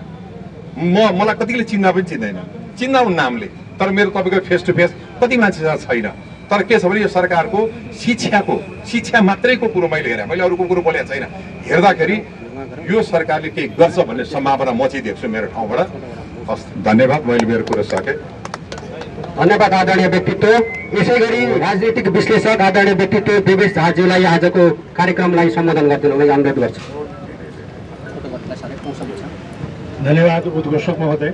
मलाई कतिले चिन्दा पनि चिन्दैन उन नामले, तर मेरो तपाईँको फेस टु फेस कति मान्छेसँग छैन। तर के छ भने यो सरकारको शिक्षा मात्रैको कुरो मैले हेरेँ, मैले अरूको कुरो बोलेको छैन। हेर्दाखेरि यो सरकारले केही गर्छ भन्ने सम्भावना म चाहिँ देख्छु मेरो ठाउँबाट। हस्, धन्यवाद, मैले मेरो कुरो सकेँ। धन्यवाद आदरणीय व्यक्तित्व। यसै गरी राजनीतिक विश्लेषक आदरणीय व्यक्तित्व देवेश झाज्यूलाई आजको कार्यक्रमलाई सम्बोधन गरिदिनुलाई अनुरोध गर्छु। धन्यवाद उद्घोषक महोदय।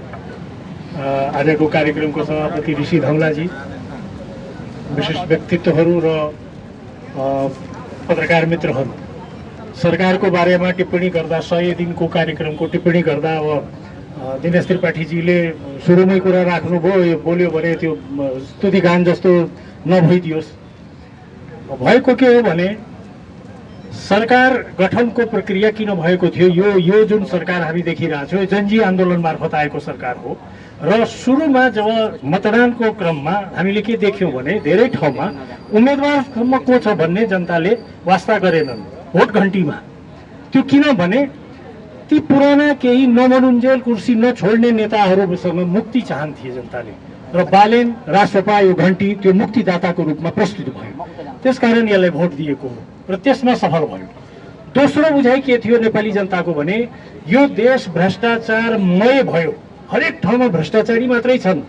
आजको कार्यक्रमको सभापति ऋषि धौलाजी, विशिष्ट व्यक्तित्वहरू र पत्रकार मित्रहरू, सरकारको बारेमा टिप्पणी गर्दा 100 दिनको कार्यक्रमको टिप्पणी गर्दा अब दिनेश त्रिपाठीजीले सुरुमै कुरा राख्नुभयो, यो बोल्यो भने त्यो स्तुतिगान जस्तो नभइदियोस्। भएको के हो भने सरकार गठनको प्रक्रिया किन भएको थियो, यो जुन सरकार हामी देखिरहेछौँ यो जनजीवी आन्दोलन मार्फत आएको सरकार हो। र सुरुमा जब मतदानको क्रममा हामीले के देख्यौँ भने धेरै ठाउँमा उम्मेदवारसम्म को छ भन्ने जनताले वास्ता गरेनन् भोट घन्टीमा। त्यो किनभने ती पुराना केही नमनुन्जेल कुर्सी नछोड्ने नेताहरूसँग मुक्ति चाहन्थे जनताले, र बालेन राजसपा यो घन्टी त्यो मुक्तिदाताको रूपमा प्रस्तुत भयो। त्यसकारण यसलाई भोट दिएको हो र त्यसमा सफल भयो। दोस्रो बुझाइ के थियो नेपाली जनताको भने यो देश भ्रष्टाचारमय भयो, हरेक ठाउँमा भ्रष्टाचारी मात्रै छन्।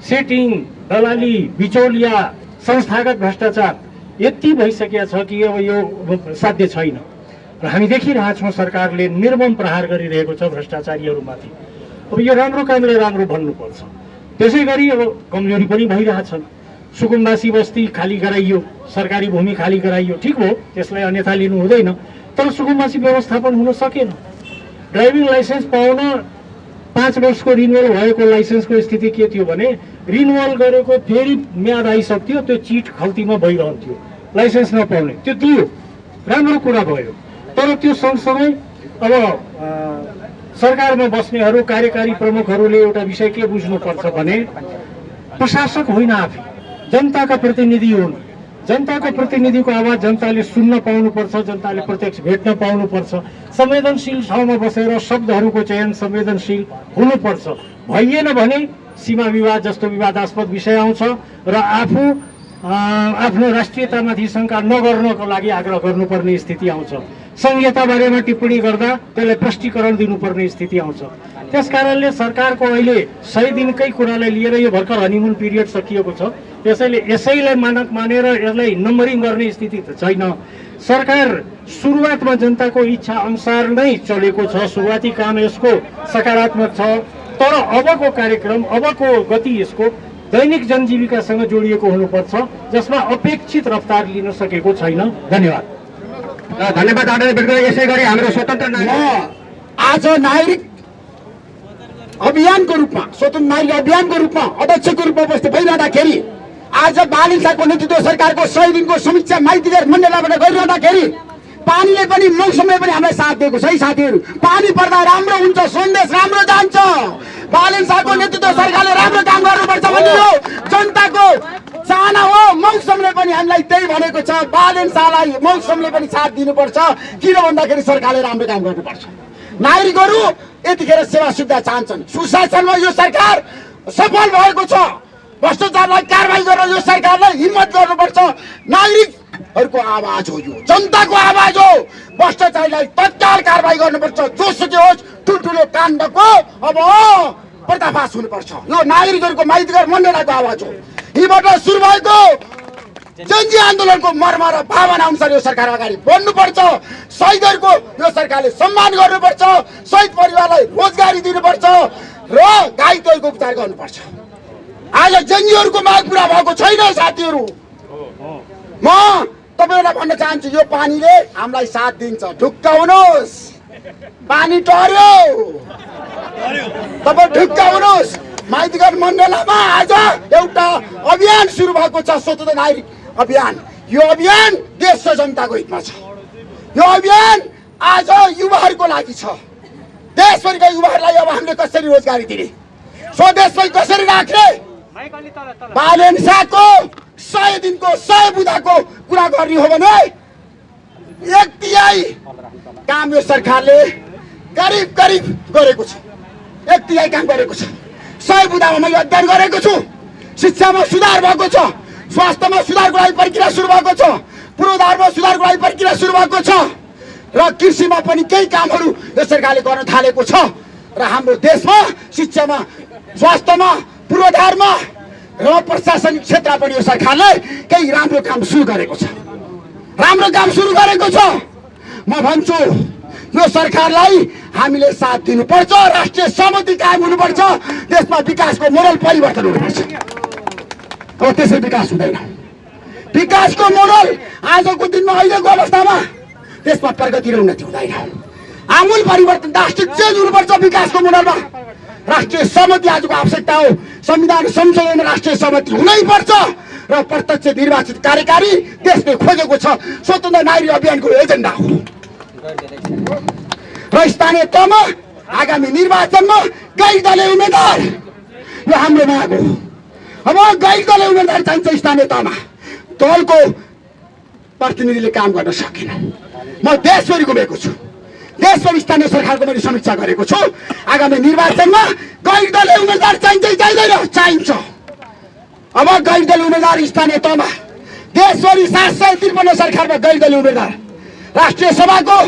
सेटिङ, दलाली, बिचौलिया, संस्थागत भ्रष्टाचार यति भइसकेको छ कि अब यो साध्य छैन। र हामी देखिरहेछौँ सरकारले निर्मम प्रहार गरिरहेको छ भ्रष्टाचारीहरूमाथि। अब यो राम्रो कामले राम्रो भन्नुपर्छ। त्यसै गरी अब कमजोरी पनि भइरहेछन्। सुकुम्बासी बस्ती खाली गराइयो, सरकारी भूमि खाली गराइयो, ठिक हो, त्यसलाई अन्यथा लिनु हुँदैन, तर सुकुम्बासी व्यवस्थापन हुन सकेन। ड्राइभिङ लाइसेन्स पाउन 5 वर्षको रिन्युअल भएको लाइसेन्सको स्थिति के थियो भने रिन्युअल गरेको फेरि म्याद आइसक्थ्यो, त्यो चिट खल्तीमा भइरहन्थ्यो, लाइसेन्स नपाउने। त्यो दियो, राम्रो कुरा भयो। तर त्यो सँगसँगै अब सरकारमा बस्नेहरू, कार्यकारी प्रमुखहरूले एउटा विषय के बुझ्नुपर्छ भने प्रशासक होइन, आफै जनताका प्रतिनिधि हुन्। जनताको प्रतिनिधिको आवाज जनताले सुन्न पाउनुपर्छ, जनताले प्रत्यक्ष भेट्न पाउनुपर्छ। संवेदनशील ठाउँमा बसेर शब्दहरूको चयन संवेदनशील हुनुपर्छ। भइएन भने सीमा विवाद जस्तो विवादास्पद विषय आउँछ र आफू आफ्नो राष्ट्रियतामाथि शङ्का नगर्नको लागि आग्रह गर्नुपर्ने स्थिति आउँछ। संहिता बारेमा टिप्पणी गर्दा त्यसलाई प्रष्टीकरण दिनुपर्ने स्थिति आउँछ। त्यसकारणले सरकारको अहिले 100 दिनकै कुरालाई लिएर यो भर्खर हनीमुन पिरियड सकिएको छ। त्यसैले यसैलाई मानक मानेर यसलाई नम्बरिङ गर्ने स्थिति त छैन। सरकार सुरुवातमा जनताको इच्छा अनुसार नै चलेको छ। सुरुवाती काम यसको सकारात्मक छ, तर अबको कार्यक्रम, अबको गति यसको दैनिक जनजीविकासँग जोडिएको हुनुपर्छ, जसमा अपेक्षित रफ्तार लिन सकेको छैन। धन्यवाद। धन्यवाद आदरणीय व्यक्तित्व। यसै गरी हाम्रो स्वतन्त्र आज नागरिक अभियानको रूपमा, स्वतन्त्र नागरिक अभियानको रूपमा अध्यक्षको रूपमा उपस्थित भइरहँदाखेरि आज बालिन शाहको नेतृत्व सरकारको 100 दिनको समीक्षा माइतीघर मण्डलाबाट गरिरहँदाखेरि पानीले पनि मौसमले पनि हामीलाई साथ दिएको छ। है साथीहरू, पानी पर्दा राम्रो हुन्छ, सन्देश राम्रो जान्छ। बालिन शाहको नेतृत्व सरकारले राम्रो काम गर्नुपर्छ भन्ने हो जनताको चाहना हो। मौसमले पनि हामीलाई त्यही भनेको छ, बालिन शाहलाई मौसमले पनि साथ दिनुपर्छ। किन भन्दाखेरि सरकारले राम्रो काम गर्नुपर्छ। नागरिकहरू यतिखेर सेवा सुविधा चाहन्छन्। सुशासनमा यो सरकार सफल भएको छ। भ्रष्टाचारलाई कारबाही गर्न यो सरकारलाई हिम्मत गर्नुपर्छ। नागरिकहरूको आवाज हो, यो जनताको आवाज हो। भ्रष्टाचारीलाई तत्काल कारबाही गर्नुपर्छ। जोसुकै होस्, ठुल्ठुलो काण्डको अब पर्दाफास हुनुपर्छ। यो नागरिकहरूको माइतीघर मण्डलाको आवाज हो। यहीबाट सुरु भएको जनजीवी आन्दोलनको मर्म र भावना अनुसार यो सरकार अगाडि बढ्नुपर्छ। शहीदहरूको यो सरकारले सम्मान गर्नुपर्छ। शहीद परिवारलाई रोजगारी दिनुपर्छ र घाइतेहरूको उपचार गर्नुपर्छ। आज जनजीवीहरूको माग पुरा भएको छैन। साथीहरू, म तपाईँहरूलाई भन्न चाहन्छु, यो पानीले हामीलाई साथ दिन्छ। ढुक्क हुनुहोस्, पानी टर्यो, तपाईँ ढुक्क हुनुहोस्। माइतीघर मण्डलामा आज एउटा अभियान सुरु भएको छ, स्वतन्त्र नागरिक अभियान। यो अभियान देश र जनताको हितमा छ। यो अभियान आज युवाहरूको लागि छ। देशभरिका युवाहरूलाई अब हामीले कसरी रोजगारी दिने, स्वदेशमै कसरी राख्ने, बालेन शाहको 100 दिनको 100 बुँदाको कुरा गर्ने हो भने 1/3 काम यो सरकारले करिब गरेको छ। 1/3 काम गरेको छ। 100 बुँदामा मैले अध्ययन गरेको छु। शिक्षामा सुधार भएको छ, स्वास्थ्यमा सुधारको लागि प्रक्रिया सुरु भएको छ, पूर्वाधारमा सुधारको लागि प्रक्रिया सुरु भएको छ र कृषिमा पनि केही कामहरू यो सरकारले गर्न थालेको छ। र हाम्रो देशमा शिक्षामा, स्वास्थ्यमा, पूर्वाधारमा र प्रशासनिक क्षेत्र पनि यो सरकारले केही राम्रो काम सुरु गरेको छ, राम्रो काम सुरु गरेको छ। म भन्छु यो सरकारलाई हामीले साथ दिनुपर्छ, राष्ट्रिय सहमति कायम हुनुपर्छ, देशमा विकासको मोडल परिवर्तन हुनुपर्छ। अब त्यसै विकास हुँदैन। विकासको मोडल आजको दिनमा अहिलेको अवस्थामा देशमा प्रगति र उन्नति हुँदैन। आमूल परिवर्तन ड्रास्टिक चेन्ज हुनुपर्छ विकासको मोडलमा। राष्ट्रिय सहमति आजको आवश्यकता हो। संविधान संशोधनमा राष्ट्रिय सहमति हुनै पर्छ र प्रत्यक्ष निर्वाचित कार्यकारी देशले खोजेको छ स्वतन्त्र नागरिक अभियानको एजेन्डा हो। र स्थानीय तहमा आगामी निर्वाचनमा गैर दलीय उम्मेदवार यो हाम्रो माग हो। अब गैर दलीय उम्मेदवार चाहिन्छ स्थानीय तहमा। दलको प्रतिनिधिले काम गर्न सकेन। म देशभरि घुमेको छु, देशभरि स्थानीय सरकारको मैले समीक्षा गरेको छु। आगामी निर्वाचनमा गैर दलीय उम्मेदवार चाहिन्छ चाहिँदैन? चाहिन्छ। अब गैर दलीय उम्मेदवार स्थानीय तहमा देशभरि 753 सरकारमा गैर दलीय उम्मेदवार। राष्ट्रिय सभाको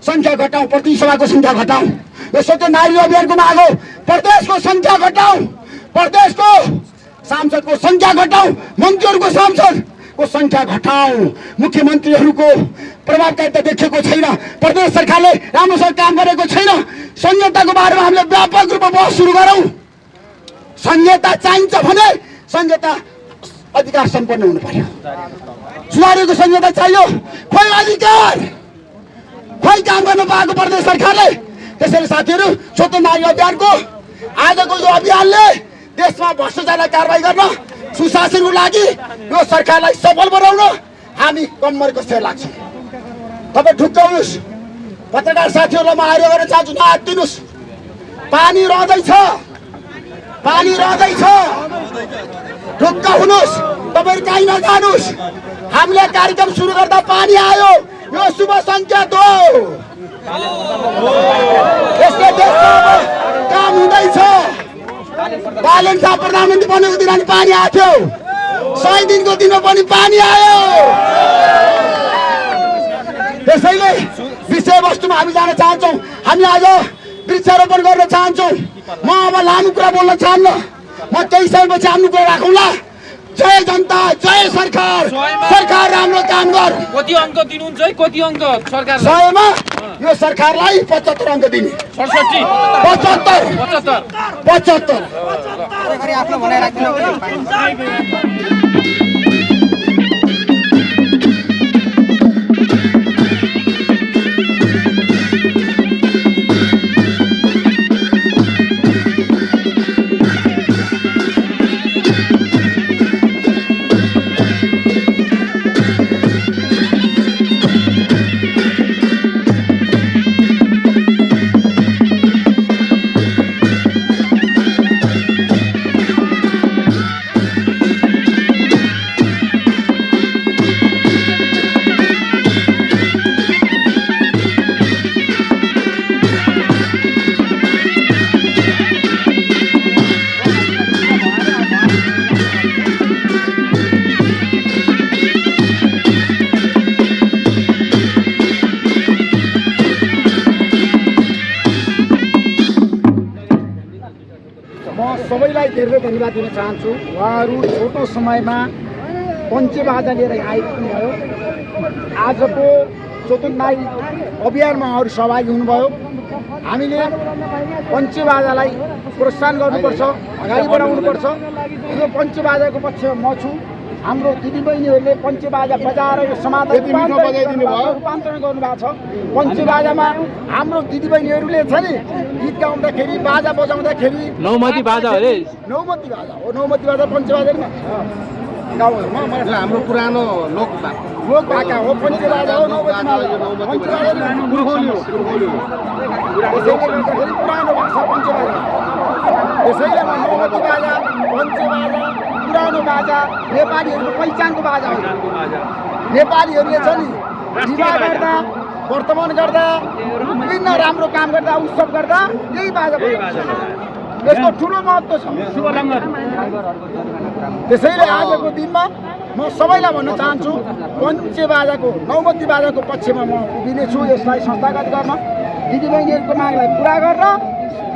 संख्या घटाउँ, प्रति सभाको संख्या घटाउँ। यो स्वतन्त्र नागरिक अभियानको माग हो। प्रदेशको संख्या घटाउँ, प्रदेशको सांसदको संख्या घटाउँ, मन्त्रीहरूको सांसदको संख्या घटाउँ। मुख्यमन्त्रीहरूको प्रभावकारिता देखेको छैन, प्रदेश सरकारले राम्रोसँग काम गरेको छैन। संहिताको बारेमा हामीले व्यापक रूपमा बहस सुरु गरौँ। संहिता चाहिन्छ भने संहिता अधिकार सम्पन्न हुनु पर्यो। सुधारिएको संहिता चाहियो, खोइ अधिकार, खोइ काम गर्न पाएको प्रदेश सरकारले। त्यसैले साथीहरू, स्वतन्त्र नागरिक अभियानको आजको यो अभियानले देशमा भ्रष्टाचारलाई कारबाही गर्न, सुशासनको लागि यो सरकारलाई सफल बनाउन हामी कम्मर कसेर लाग्छौँ। तपाईँ ढुक्क हुनुहोस्। पत्रकार साथीहरूलाई म आग्रह गर्न चाहन्छु, नआत्तिनुहोस्। पानी रहँदैछ, पानी रहँदैछ, ढुक्क हुनुहोस्। तपाईँहरू कहीँ नजानुहोस्। हामीले कार्यक्रम सुरु गर्दा पानी आयो, यो शुभ सङ्केत हो। यसले देशमा काम हुँदैछ। बालन शाह प्रधानमन्त्री बनेको दिन अनि पानी आएको थियो, 100 दिनको दिनमा पनि पानी आयो। त्यसैले विषयवस्तुमा हामी जान चाहन्छौँ। हामी आज वृक्षारोपण गर्न चाहन्छौँ। म अब लामो कुरा बोल्न चाहन्न, म केही समयपछि आफ्नो कुरा राखौँला। जय जनता, जय सरकार, सरकार राम्रो काम गर। कति अङ्क दिनुहुन्छ है? कति अङ्क सरकार? 100मा यो सरकारलाई 75 अङ्क दिने। 67 75 75 आफ्नो भनाइ राख्दिनु। सबैलाई धेरै धन्यवाद दिन चाहन्छु। उहाँहरू छोटो समयमा पञ्चबाजा लिएर आइपुग्नुभयो। आजको स्वतन्त्र नागरिक अभियानमा उहाँहरू सहभागी हुनुभयो। हामीले पञ्चबाजालाई प्रोत्साहन गर्नुपर्छ, अगाडि बढाउनुपर्छ। यो पञ्चबाजाको पक्षमा म छु। हाम्रो दिदीबहिनीहरूले पञ्चबाजा बजाएर यो समाजलाई रूपान्तरण गर्नुभएको छ। पञ्चबाजामा हाम्रो दिदीबहिनीहरूले छ नि, गीत गाउँदाखेरि, बाजा बजाउँदाखेरि नौमती बाजा अरे, नौमती बाजा हो। नौमती बाजा पञ्चबाजामा गाउँहरूमा हाम्रो पुरानो लोक भाका हो, पञ्चबाजा हो। पुरानो भाषा पञ्चबाजा। त्यसैले नौमती बाजा, पञ्चबाजा, पुरानो बाजा नेपालीहरूको पहिचानको बाजा हो। नेपालीहरूले छ नि, विवाह गर्दा, वर्तमान गर्दा, विभिन्न राम्रो काम गर्दा, उत्सव गर्दा यही बाजा बजाउँछ। यसको ठुलो महत्त्व छ। त्यसैले आजको दिनमा म सबैलाई भन्न चाहन्छु, पञ्चबाजाको, नौमती बाजाको पक्षमा म उभिनेछु। यसलाई संस्थागत गर्न, दिदीबहिनीहरूको मागलाई पुरा गर्न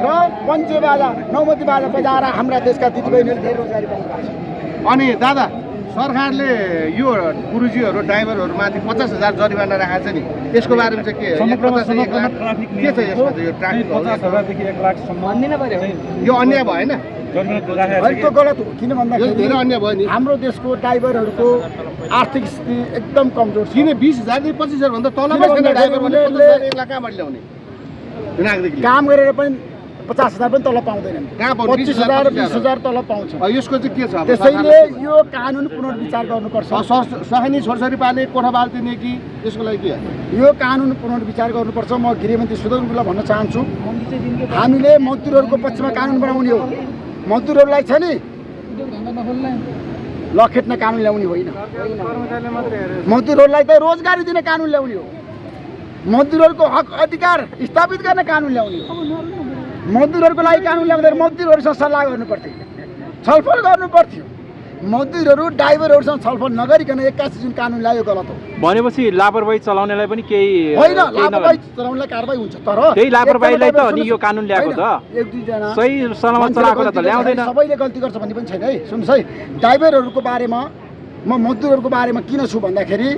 र पञ्चबाजा, नौमती बाजा बजाएर हाम्रा देशका दिदीबहिनीहरू धेरै रोजगारी पाउनु भएको छ। अनि दादा सरकारले यो गुरुजीहरू ड्राइभरहरूमाथि 50,000 जरिवाना राखेको छ नि यसको बारेमा चाहिँ के के छ यसमा चाहिँ यो ट्राफिक 50,000 देखि 1 लाखसम्म यो अन्याय भएन होइन त्यो गलत हो किन यो भन्दाखेरि धेरै अन्याय भयो नि हाम्रो देशको ड्राइभरहरूको आर्थिक स्थिति एकदम कमजोर छ किन 20,000 देखि 25,000 भन्दा तलमा किन ड्राइभर भने उनीहरूले 1 लाख कहाँबाट ल्याउने नागरिकले काम गरेर पनि 50,000 पनि तलब पाउँदैनन् कहाँ पाउँछ? 25,000 20,000 तलब पाउँछ यसको चाहिँ के छ अब त्यसैले यो कानुन पुनर्विचार गर्नुपर्छ सहानी छोरछोरी पाल्ने कोठा बाल्दिने कि यसको लागि के यो कानुन पुनर्विचार गर्नुपर्छ म गृहमन्त्री सुदन भन्न चाहन्छु हामीले मजदुरहरूको पक्षमा कानुन बनाउने हो मजदुरहरूलाई छ नि लखेट्न कानुन ल्याउने होइन मजदुरहरूलाई त रोजगारी दिने कानुन ल्याउने हो मजदुरहरूको हक अधिकार स्थापित गर्ने कानुन ल्याउने हो मजदुरहरूको लागि कानुन ल्याउँदाखेरि मजदुरहरूसँग सल्लाह गर्नुपर्थ्यो छलफल गर्नुपर्थ्यो मजदुरहरू ड्राइभरहरूसँग छलफल नगरिकन 81 जुन कानुन ल्यायो गलत हो भनेपछि लापरवाही चलाउनेलाई पनि केही होइन लापरवाही चलाउनलाई कारबाही हुन्छ तर त्यही लापरवाहीलाई त अनि यो कानुन ल्याएको त एक दुईजना सही सलामत चलाएको त ल्याउँदैन सबैले गल्ती गर्छ भन्ने पनि छैन है सुन्नुहोस् है ड्राइभरहरूको बारेमा म मजदुरहरूको बारेमा किन छु भन्दाखेरि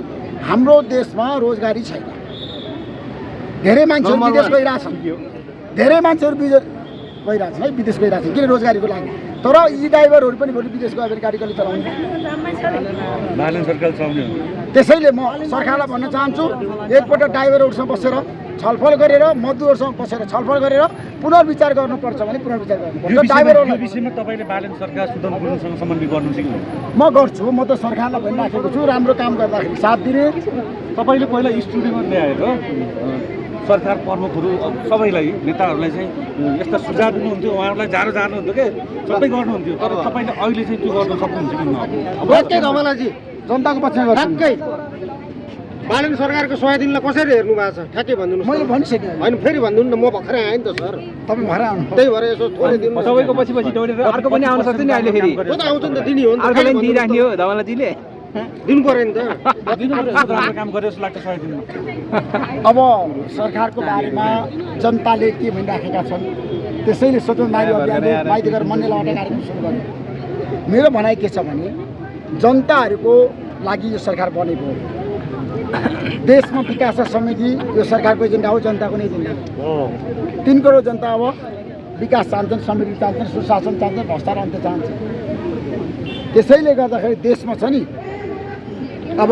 हाम्रो देशमा रोजगारी छैन धेरै मान्छेहरू विदेश गइरहेछन् धेरै मान्छेहरू गइरहेछन् है विदेश गइरहेछन् किन रोजगारीको लागि तर यी ड्राइभरहरू पनि भोलि विदेश गयो भने गाडी कसले चलाउने त्यसैले म सरकारलाई भन्न चाहन्छु एकपल्ट ड्राइभरहरूसँग बसेर छलफल गरेर मजदुरहरूसँग बसेर छलफल गरेर पुनर्विचार गर्नुपर्छ भने पुनर्विचार गर्नुपर्छ ड्राइभरहरूलाई विषयमा तपाईँले बालन सरकार सुदन गुरुङसँग सम्बन्धित गर्नु सक्नु म गर्छु म त सरकारलाई भनिराखेको छु राम्रो काम गर्दाखेरि साथ दिने तपाईँले पहिला स्टुडियोमा ल्याएर सरकार प्रमुखहरू सबैलाई नेताहरूलाई चाहिँ यस्ता सुझाव दिनुहुन्थ्यो उहाँहरूलाई जाडो जानुहुन्थ्यो के सबै गर्नुहुन्थ्यो तर तपाईँले अहिले चाहिँ त्यो गर्न सक्नुहुन्छ कि ठ्याक्कै धमलाजी जनताको पक्षमा गर्छ ठ्याक्कै बालन सरकारको 100 दिनलाई कसरी हेर्नु भएको छ ठ्याक्कै भनिदिनु मैले भनिसकेँ होइन फेरि भनिदिनु न म भर्खरै आएँ नि त सर तपाईँ भएर आउनु त्यही भएर यसो थोरै दिनु सबैको पछि पछि दौडेर अर्को पनि आउन सक्छ नि अहिले फेरि म त आउँछु नि त दिने हो नि त अर्को पनि दिइराख्ने हो धवलाजीले दिनु पर्यो नि त काम गरे जस्तो लाग्छ 100 दिनमा अब सरकारको बारेमा जनताले के भनिराखेका छन् त्यसैले स्वतन्त्र नारी अभियानले माइतीघर मन्ने लगाउने कार्यक्रम सुरु गर्यो मेरो भनाइ के छ भने जनताहरूको लागि यो सरकार बनेको हो देशमा विकास समिति यो सरकारको एजेन्डा हो जनताको नै एजेन्डा हो 3 करोड जनता अब विकास चाहन्छन् समृद्धि चाहन्छन् सुशासन चाहन्छन् भ्रष्टाचार अन्त्य चाहन्छन् त्यसैले गर्दाखेरि देशमा छ नि अब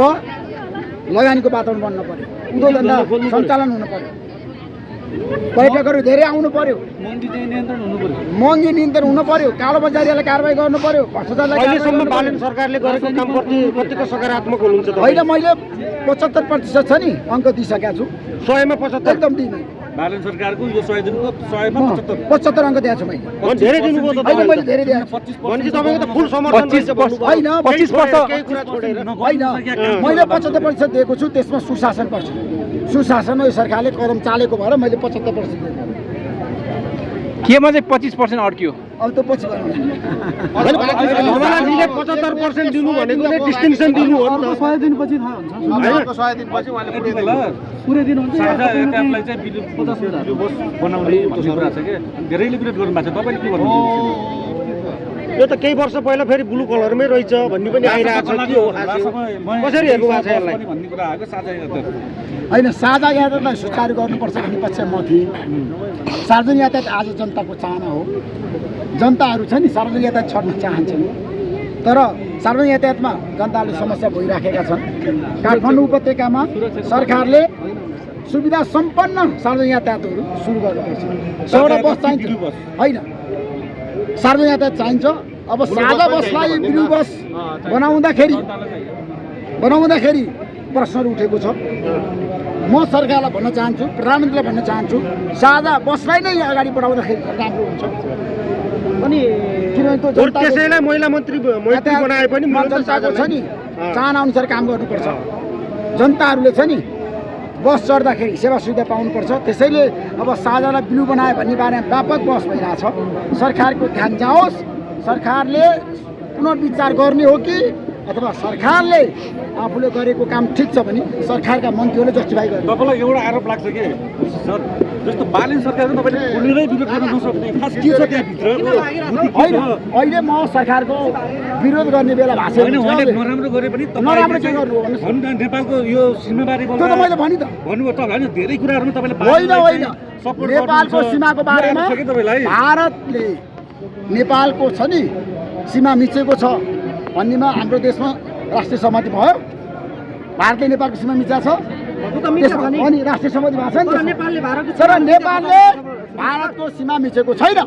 लगानीको वातावरण बन्न पर्यो उद्योग धन्दा सञ्चालन हुनु पर्यो पर्यटकहरू धेरै आउनु पर्यो महँगी नियन्त्रण हुनु पर्यो कालो बजारीलाई कारबाही गर्नु पर्यो भ्रष्टाचारलाई अहिलेसम्म बालन सरकारले गरेको काम प्रति कतिको सकारात्मक हुनुहुन्छ त होइन मैले 75% छ नि अङ्क दिइसकेको छु 100 मा 75 एकदम दिनु बालन सरकारको यो 100 दिनको 100 मा 75 75 अङ्क दिएको छु मैले धेरै दिनुभयो त होइन मैले धेरै दिएको छु भनेपछि तपाईँको त फुल समर्थन रहेछ भन्नुभयो। होइन 25% केही कुरा छोडेर होइन मैले 75% दिएको छु त्यसमा सुशासन पर्छ सुशासन यो सरकारले कदम चालेको भएर मैले 75% दिएको केमा चाहिँ 25% अड्कियो अब त पछि गरौँ धमलाजीले 75% दिनु भनेको चाहिँ डिस्टिङसन दिनु हो नि त 100 दिनपछि थाहा हुन्छ अर्को 100 दिनपछि उहाँले पुरै दिन हुन्छ साझा क्याम्पलाई चाहिँ बनाउने भन्ने कुरा छ के धेरैले विरोध गर्नु भएको छ तपाईँले के भन्नुहुन्छ यो त केही वर्ष पहिला फेरि ब्लू कलरमै रहेछ भन्ने पनि आइरहेको छ के हो कसरी हेर्नु भएको छ यसलाई भन्ने कुरा आएको साझा यातायात होइन साझा यातायातलाई सुचारू गर्नुपर्छ भन्ने पक्षमा म थिएँ सार्वजनिक यातायात आज जनताको चाहना हो जनताहरू छ नि सार्वजनिक यातायात छड्न चाहन्छन् तर सार्वजनिक यातायातमा जनताले समस्या भइराखेका छन् काठमाडौँ उपत्यकामा सरकारले सुविधा सम्पन्न सार्वजनिक यातायातहरू सुरु गर्नुपर्छ 100वटा बस चाहिन्छ होइन सार्वजनिक यातायात चाहिन्छ अब साझा बसलाई ब्लू बस बनाउँदाखेरि प्रश्नहरू उठेको छ म सरकारलाई भन्न चाहन्छु प्रधानमन्त्रीलाई भन्न चाहन्छु साझा बसलाई नै अगाडि बढाउँदाखेरि राम्रो हुन्छ अनि किनभने त्यो त्यसैलाई महिला मन्त्री बनाए पनि जनताको छ नि चाहना अनुसार काम गर्नुपर्छ जनताहरूले छ नि बस चढ्दाखेरि सेवा सुविधा पाउनुपर्छ त्यसैले अब साझालाई ब्लू बनायो भन्ने बारेमा व्यापक बहस भइरहेछ सरकारको ध्यान जाओस् सरकारले पुनर्विचार गर्ने हो कि अथवा सरकारले आफूले गरेको काम ठिक छ भने सरकारका मन्त्रीहरूले जस्टिफाई गर्नु। तपाईँलाई एउटा आरोप लाग्छ कि सर जस्तो बालन सरकार तपाईँले खुलेरै विरोध गर्न नसक्ने खास के छ त्यहाँभित्र? होइन, अहिले म सरकारको विरोध गर्ने बेला भएको छैन। उहाँले नराम्रो गरे पनि नराम्रो के गर्नु भन्नुहोस्? नेपालको यो सीमाबारे त्यो त मैले भने त भन्नुभयो त होइन, धेरै कुराहरूमा तपाईँले होइन होइन नेपालको सीमाको बारेमा भारतले नेपालको छ नि सीमा मिचेको छ भन्नेमा हाम्रो देशमा राष्ट्रिय सहमति भयो। भारतले नेपालको सीमा मिचा छ अनि राष्ट्रिय सहमति भएको छ नि, तर नेपालले भारतको सीमा मिचेको छैन।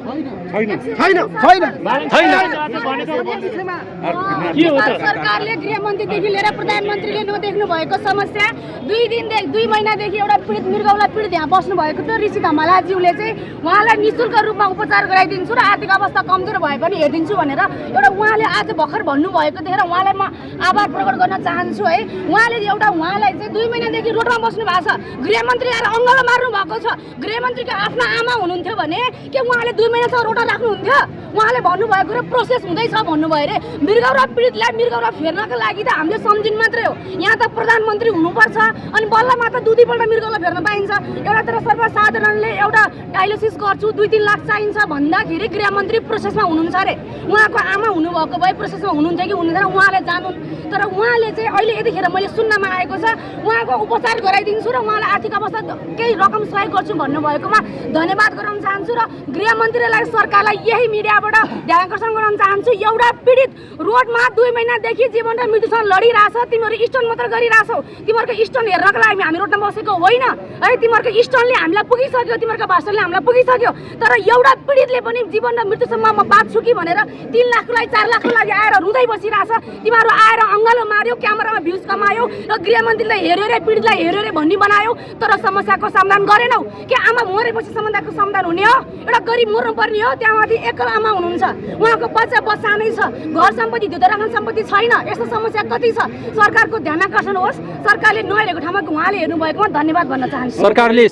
सरकारले गृहमन्त्रीदेखि लिएर प्रधानमन्त्रीले नदेख्नु भएको समस्या 2 महिनादेखि एउटा पीडित मृगौला पीडित यहाँ बस्नु भएको थियो ऋषि धमलाज्यूले चाहिँ उहाँलाई निःशुल्क रूपमा उपचार गराइदिन्छु र आर्थिक अवस्था कमजोर भए पनि हेरिदिन्छु भनेर एउटा उहाँले आज भर्खर भन्नुभएको देखेर उहाँलाई म आभार प्रकट गर्न चाहन्छु है। उहाँले उहाँलाई चाहिँ 2 महिनादेखि रोडमा बस्नु भएको छ, गृहमन्त्री आएर अङ्गलो मार्नु भएको छ। गृहमन्त्रीको आफ्नो आमा हुनुहुन्थ्यो भने के उहाँले 2 महिनासम्म रोडा राख्नुहुन्थ्यो? उहाँले भन्नुभएको र प्रोसेस हुँदैछ भन्नुभयो अरे। मृगौला पीडितलाई मृगौला फेर्नको लागि त हामीले सम्झिनु मात्रै हो, यहाँ त प्रधानमन्त्री हुनुपर्छ अनि बल्ल मात्र 2-2पल्ट मृगौला फेर्न पाइन्छ। एउटा तर सर्वसाधारणले एउटा डायलिसिस गर्छु 2-3 लाख चाहिन्छ भन्दाखेरि गृहमन्त्री प्रोसेसमा हुनुहुन्छ अरे। उहाँको आमा हुनुभएको भए प्रोसेसमा हुनुहुन्थ्यो कि हुनुहुँदैन उहाँले जानुन्, तर उहाँले चाहिँ अहिले यतिखेर मैले सुन्नमा आएको छ उहाँको उपचार गराइदिन्छु र उहाँलाई आर्थिक अवस्था केही रकम सहयोग गर्छु भन्नुभएकोमा धन्यवाद गराउन चाहन्छु र गृहमन्त्रीलाई सरकारलाई यही मिडियाबाट ध्यान आकर्षण गराउन चाहन्छु। एउटा पीडित रोडमा 2 महिनादेखि जीवन र मृत्युसँग लडिरहेछ, तिमीहरू स्टोन मात्र गरिरहेछौ। तिमीहरूको स्टोन हेर्नको लागि हामी रोडमा बसेको होइन है, तिमीहरूको स्टोनले हामीलाई पुगिसक्यो, तिमीहरूको भाषणले हामीलाई पुगिसक्यो। तर एउटा पीडितले पनि जीवन र मृत्युसम्म म बाँच्छु कि भनेर 3 लाखको लागि 4 लाखको लागि आएर रुँदै बसिरहेछ। तिमीहरू आएर अङ्गालो मार्यो, क्यामेरामा भ्युज कमायो र गृहमन्त्रीलाई हेऱ्यो रे पीडितलाई हेऱ्यो रे भन्ने बनायो, तर समस्याको समाधान गरेनौ। के आमा मरेपछि समस्याको समाधान हुने हो? एउटा गरिब मर्नुपर्ने हो, त्यहाँमाथि एकल आमा हुनुहुन्छ, उहाँको बच्चा सानै छ, घर सम्पत्ति धितो राख्ने सम्पत्ति छैन। यस्तो समस्या कति छ? सरकारको ध्यान आकर्षण होस्, सरकारले नहेरेको ठाउँमा उहाँले हेर्नुभएकोमा धन्यवाद भन्न चाहन्छु। सरकारले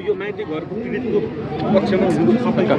यो माइती घरको पीडितको पक्षमा हुनु सबैका